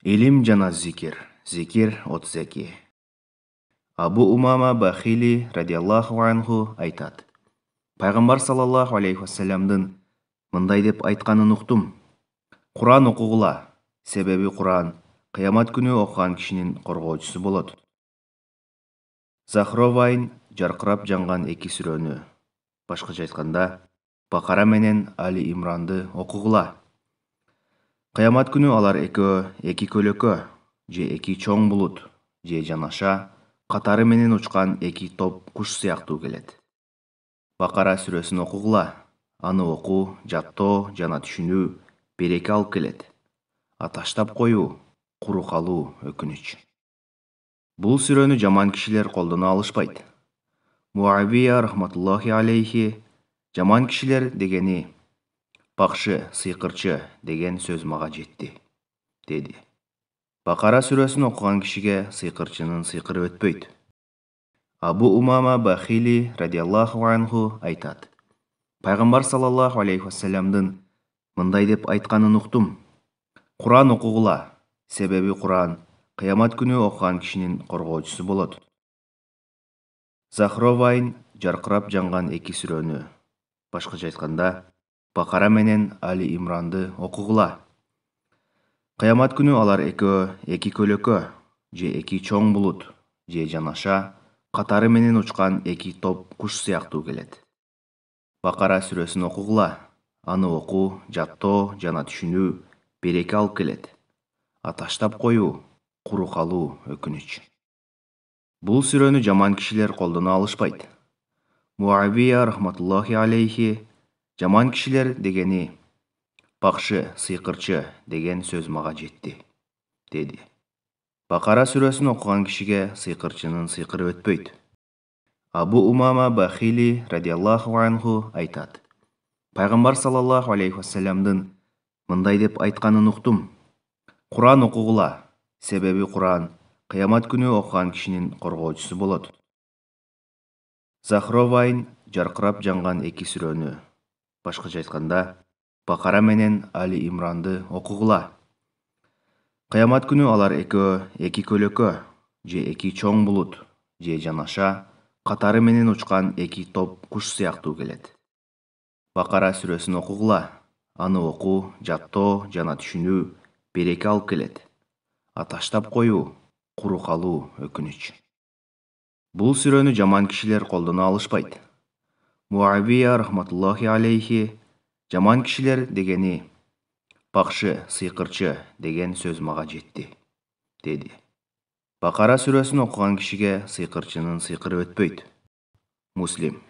Илим жана зикир. Зикир от зеки. Абу Умама Бахили радиаллаху анху айтат. Пайгамбар саллаллаху алейхи вассаламдын мындай деп айтканын уктум. Куран окугула, себеби Куран кыямат күнү окуган кишинин коргоочусу болот. Захровайн жаркырап жанган эки сүрөнү, башкача айтканда, Бакара менен Али Имранды окугула. Кыямат күнү алар экөө эки көлөкө, же эки чоң булут, же жанаша катары менен учкан эки топ куш сыяктуу келет. Бакара сүрөсүн окугула. Аны окуу, жаттоо жана түшүнүү береке алып келет. А таштап коюу, куру калуу өкүнүч. Бул сүрөнү жаман кишилер колдоно алышпайт. Муавия рахматуллахи алейхи жаман кишилер дегени бакшы, сыйкырчы деген сөз мага жетти, деди. Бакара сүрөсүн окуган кишиге сыйкырчынын сыйкыры өтпөйт. Абу Умама Бахили радиаллаху анху айтат. Пайгамбар саллаллаху алейхи вассаламдын мындай деп айтканын уктум. Куран окугула, себеби Куран кыямат күнү окуган кишинин коргоочусу болот. Захровайн жаркырап жанган эки сүрөнү, башкача айтканда, Бакара менен Али Имранды окугула. Кыямат күнү алар экөө эки көлөкө, же эки чоң булут, же жанаша катары менен учкан эки топ куш сыяктуу келет. Бакара сүрөсүн окугула. Аны окуу, жаттоо жана түшүнүү береке алып келет. А таштап коюу, куру калуу өкүнүч. Бул сүрөнү жаман кишилер колдоно алышпайт. Муавия рахматуллахи алейхи жаман кишилер дегени бакшы, сыйкырчы деген сөз мага жетти, деди. Бакара сүрөсүн окуган кишиге сыйкырчынын сыйкыры өтпөйт. Абу Умама Бахили радиаллаху анху айтат. Пайгамбар саллаллаху алейхи вассаламдын мындай деп айтканын уктум. Куран окугула, себеби Куран кыямат күнү окуган кишинин коргоочусу болот. Захровайн жаркырап жанган эки сүрөнү, башкача айтканда, Бакара менен Али Имранды окугула. Кыямат күнү алар экөө эки көлөкө, же эки чоң булут, же жанаша катары менен учкан эки топ куш сыяктуу келет. Бакара сүрөсүн окугула. Аны окуу, жаттоо жана түшүнүү береке алып келет. А таштап коюу, куру калуу өкүнүч. Бул сүрөнү жаман кишилер колдоно алышпайт. Муавия рахматуллахи алейхи жаман кишилер дегени бакшы, сыйкырчы деген сөз мага жетти, деди. Бакара сүрөсүн окуган кишиге сыйкырчынын сыйкыры өтпөйт. Муслим.